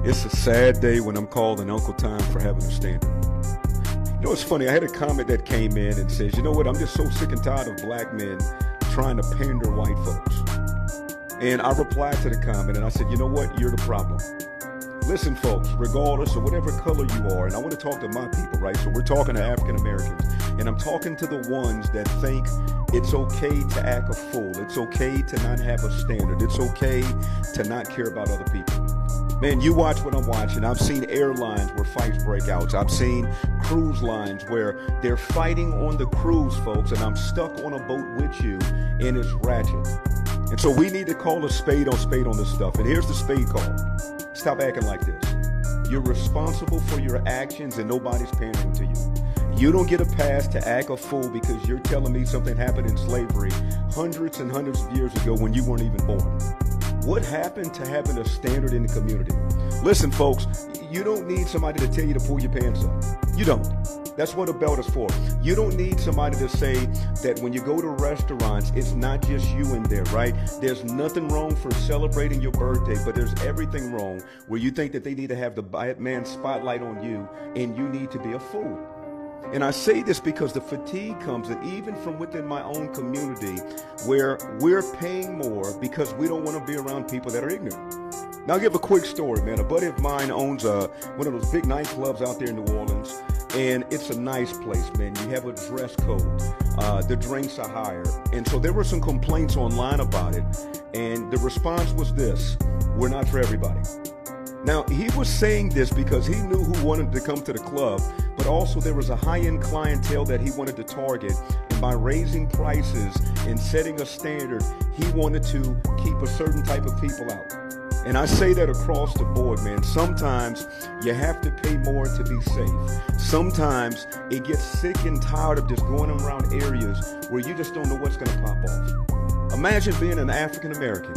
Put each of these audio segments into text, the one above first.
It's a sad day when I'm called an Uncle Tom for having a standard. You know, it's funny. I had a comment that came in and says, you know what? I'm just so sick and tired of black men trying to pander white folks. And I replied to the comment and I said, you know what? You're the problem. Listen, folks, regardless of whatever color you are, and I want to talk to my people, right? So we're talking to African Americans, and I'm talking to the ones that think it's okay to act a fool. It's okay to not have a standard. It's okay to not care about other people. Man, you watch what I'm watching. I've seen airlines where fights break out. I've seen cruise lines where they're fighting on the cruise, folks, and I'm stuck on a boat with you, and it's ratchet. And so we need to call a spade on this stuff. And here's the spade call. Stop acting like this. You're responsible for your actions, and nobody's pandering to you. You don't get a pass to act a fool because you're telling me something happened in slavery hundreds and hundreds of years ago when you weren't even born. What happened to having a standard in the community? Listen, folks, you don't need somebody to tell you to pull your pants up. You don't. That's what a belt is for. You don't need somebody to say that when you go to restaurants, it's not just you in there, right? There's nothing wrong for celebrating your birthday, but there's everything wrong where you think that they need to have the Batman spotlight on you and you need to be a fool. And I say this because the fatigue comes, and even from within my own community, where we're paying more because we don't want to be around people that are ignorant. Now, I'll give a quick story, man. A buddy of mine owns one of those big nightclubs out there in New Orleans, and it's a nice place, man. You have a dress code. The drinks are higher. And so there were some complaints online about it, and the response was this: we're not for everybody. Now, he was saying this because he knew who wanted to come to the club, but also there was a high-end clientele that he wanted to target. And by raising prices and setting a standard, he wanted to keep a certain type of people out. And I say that across the board, man. Sometimes you have to pay more to be safe. Sometimes it gets sick and tired of just going around areas where you just don't know what's going to pop off. Imagine being an African American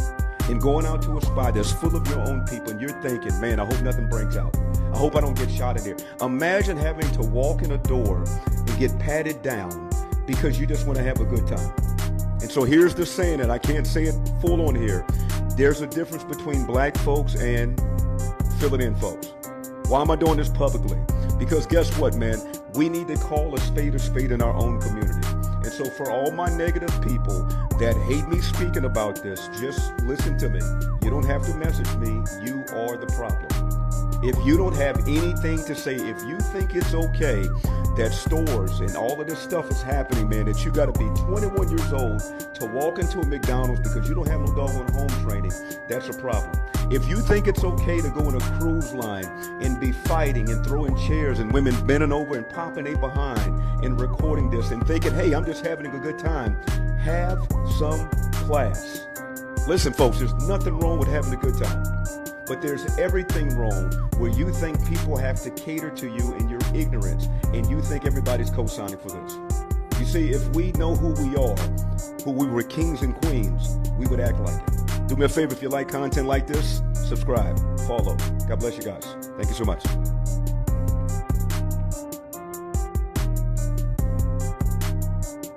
and going out to a spot that's full of your own people, and you're thinking, man, I hope nothing breaks out. I hope I don't get shot in here. Imagine having to walk in a door and get patted down because you just want to have a good time. And so here's the saying, and I can't say it full on here. There's a difference between black folks and fill-it-in folks. Why am I doing this publicly? Because guess what, man? We need to call a spade in our own community. And so for all my negative people that hate me speaking about this, just listen to me. You don't have to message me. You are the problem. If you don't have anything to say, if you think it's okay that stores and all of this stuff is happening, man, that you got to be 21 years old to walk into a McDonald's because you don't have no doggone home training, that's a problem. If you think it's okay to go in a cruise line and be fighting and throwing chairs and women bending over and popping a behind and recording this and thinking, hey, I'm just having a good time, have some class. Listen, folks, there's nothing wrong with having a good time. But there's everything wrong where you think people have to cater to you in your ignorance and you think everybody's co-signing for this. You see, if we know who we are, who we were kings and queens, we would act like it. Do me a favor, if you like content like this, subscribe, follow. God bless you guys. Thank you so much.